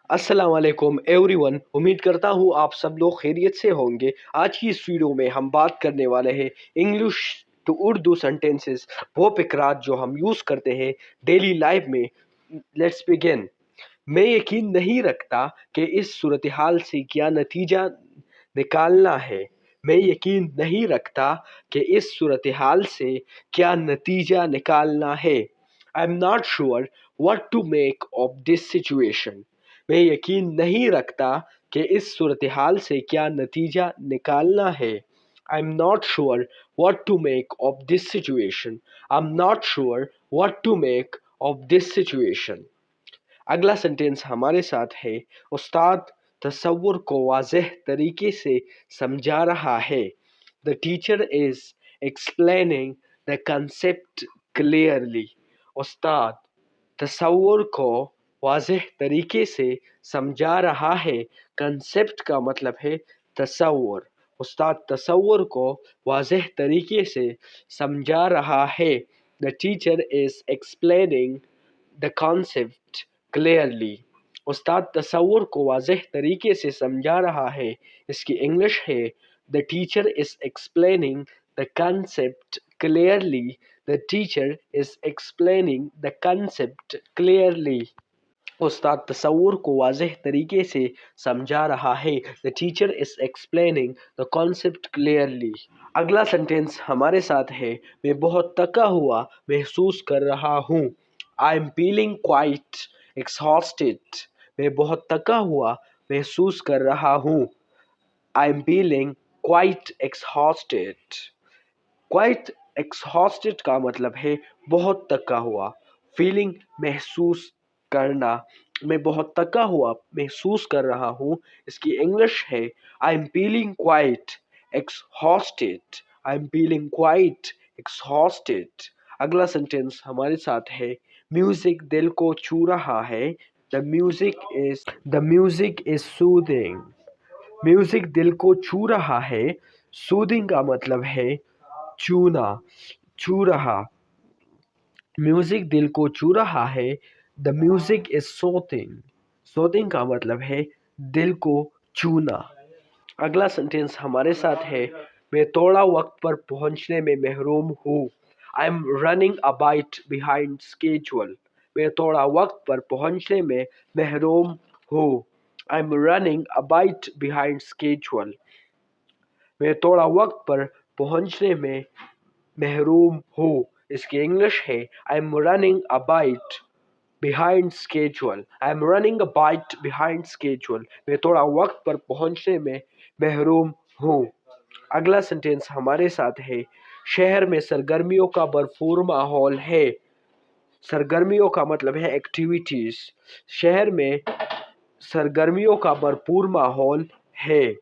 अस्सलाम वालेकुम एवरीवन। उम्मीद करता हूँ आप सब लोग खैरियत से होंगे। आज की इस वीडियो में हम बात करने वाले हैं इंग्लिश टू उर्दू सेंटेंसेस, वो फिक्रात जो हम यूज़ करते हैं डेली लाइफ में। Let's begin. मैं यकीन नहीं रखता कि इस सूरत हाल से क्या नतीजा निकालना है। मैं यकीन नहीं रखता कि इस सूरत हाल से क्या नतीजा निकालना है। I am not sure what to make of this situation. मैं यकीन नहीं रखता कि इस सूरत हाल से क्या नतीजा निकालना है। I am not sure what to make of this situation. I am not sure what to make of this situation. अगला सेंटेंस हमारे साथ है, उस्ताद तसव्वुर को वाज़ेह तरीके से समझा रहा है। The teacher is explaining the concept clearly. उस्ताद तसव्वुर को वाज़ेह तरीके से समझा रहा है। कंसेप्ट का मतलब है तसव्वुर। उस्ताद तसव्वुर को वाज़ेह तरीके से समझा रहा है। The teacher is explaining the concept clearly. उस्ताद तसव्वुर को वाज़ेह तरीके से समझा रहा है। इसकी इंग्लिश है, the teacher is explaining the concept clearly. The teacher is explaining the concept clearly. उस्ताद तसव्वुर को वाज़ेह तरीके से समझा रहा है। The teacher is explaining the concept clearly. अगला सेंटेंस हमारे साथ है, मैं बहुत थका हुआ महसूस कर रहा हूँ। I am feeling quite exhausted. मैं बहुत थका हुआ महसूस कर रहा हूँ। I am feeling quite exhausted. Quite exhausted का मतलब है बहुत थका हुआ। फीलिंग महसूस करना। मैं बहुत थका हुआ महसूस कर रहा हूँ। इसकी इंग्लिश है, I am feeling quite exhausted. I am feeling quite exhausted. अगला सेंटेंस हमारे साथ है, म्यूजिक दिल को छू रहा है। The music is soothing. Music दिल को छू रहा है। सूदिंग का मतलब है छूना, छू रहा। म्यूजिक दिल को छू रहा है। The music is soothing. Soothing का मतलब है दिल को छूना। अगला सेंटेंस हमारे साथ है, मैं थोड़ा वक्त पर पहुंचने में महरूम हूँ। I am running a bit behind schedule. मैं थोड़ा वक्त पर पहुंचने में महरूम हूँ। I am running a bit behind schedule. मैं थोड़ा वक्त पर पहुंचने में महरूम हूँ। इसकी इंग्लिश है, I am running a bit behind schedule. I am running a bit behind schedule. मैं थोड़ा वक्त पर पहुंचने में महरूम हूँ। अगला सेंटेंस हमारे साथ है, शहर में सरगर्मियों का भरपूर माहौल है। सरगर्मियों का मतलब है एक्टिविटीज। शहर में सरगर्मियों का भरपूर माहौल है।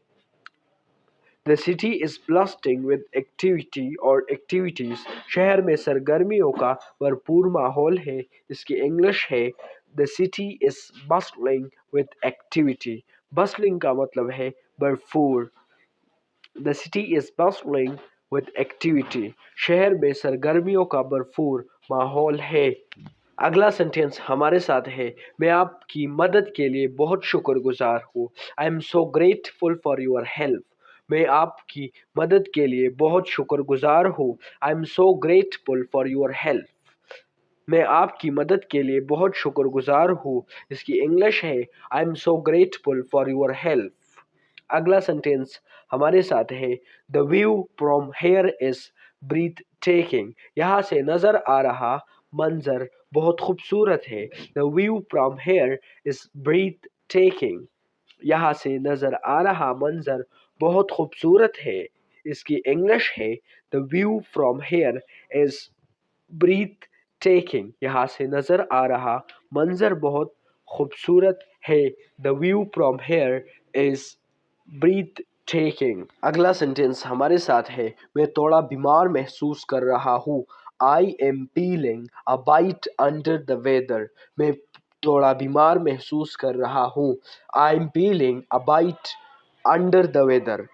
The city is bustling with activity or activities. शहर में सरगर्मियों का भरपूर माहौल है। इसकी इंग्लिश है, The city is bustling with activity. Bustling का मतलब है भरपूर। The city is bustling with activity. शहर में सरगर्मियों का भरपूर माहौल है। अगला सेंटेंस हमारे साथ है, मैं आपकी मदद के लिए बहुत शुक्रगुजार हूँ। I am so grateful for your help. मैं आपकी मदद के लिए बहुत शुक्रगुजार हूँ। I am so grateful for your help. मैं आपकी मदद के लिए बहुत शुक्रगुजार हूँ। इसकी इंग्लिश है, I am so grateful for your help. अगला सेंटेंस हमारे साथ है, the view from here is breathtaking. यहाँ से नजर आ रहा मंजर बहुत खूबसूरत है। The view from here is breathtaking. यहाँ से नजर आ रहा मंजर बहुत खूबसूरत है। इसकी इंग्लिश है, the view from here is breathtaking. यहाँ से नजर आ रहा मंजर बहुत खूबसूरत है। The view from here is breathtaking. अगला सेंटेंस हमारे साथ है, मैं थोड़ा बीमार महसूस कर रहा हूँ। I am feeling a bit under the weather. मैं थोड़ा बीमार महसूस कर रहा हूँ। I am feeling a bit under the weather.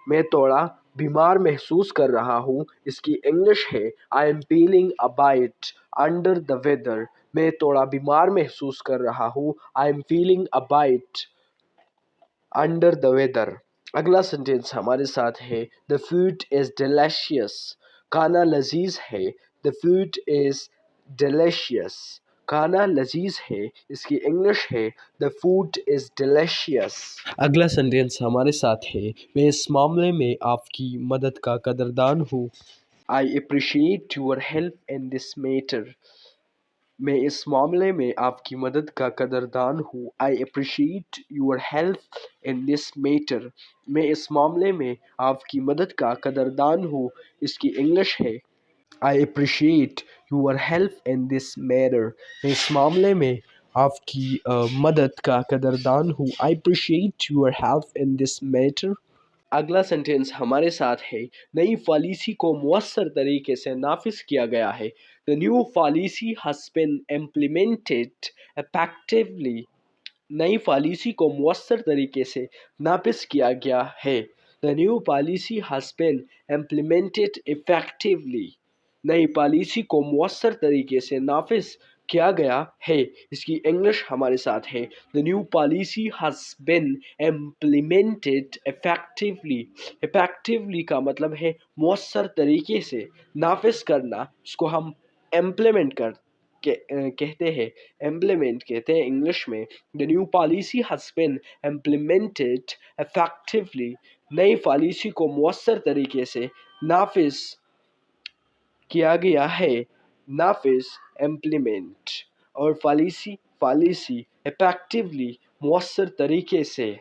मैं थोड़ा بیمار محسوس کر رہا ہوں، اس کی انگلش ہے I am feeling a byte under the weather. میں تھوڑا بیمار محسوس کر رہا ہوں. I am feeling a byte under the weather. اگلا سینٹینس ہمارے ساتھ ہے دا فوڈ از ڈیلیشیس. کھانا لذیذ ہے. The food is delicious. کھانا لذیذ ہے. اس کی انگلش ہے دا فوڈ از ڈیلیشیس. اگلا سینٹینس ہمارے ساتھ ہے میں اس معاملے میں آپ کی مدد کا قدردان ہوں. I appreciate your help in this matter. میں اس معاملے میں آپ کی مدد کا قدردان ہوں. I appreciate your help in this matter. میں اس معاملے میں آپ کی مدد کا قدردان ہوں. اس کی انگلش ہے I appreciate your help in this matter. میں اس معاملے میں آپ کی مدد کا قدردان ہوں. I appreciate your help in this matter. اگلا سینٹینس ہمارے ساتھ ہے نئی پالیسی کو مؤثر طریقے سے نافذ کیا گیا ہے. The new policy has been implemented effectively. نئی پالیسی کو مؤثر طریقے سے نافذ کیا گیا ہے. The new policy has been implemented effectively. نئی پالیسی کو مؤثر طریقے سے نافذ کیا گیا ہے. اس کی انگلش ہمارے ساتھ ہے The new policy has been implemented effectively. Effectively کا مطلب ہے مؤثر طریقے سے. نافذ کرنا اس کو ہم implement کہتے ہیں. implement کہتے ہیں انگلش میں. The new policy has been implemented effectively. نئی پالیسی کو مؤثر طریقے سے نافذ کیا گیا ہے. نافذ امپلیمنٹ اور پالیسی effectively مؤثر طریقے سے.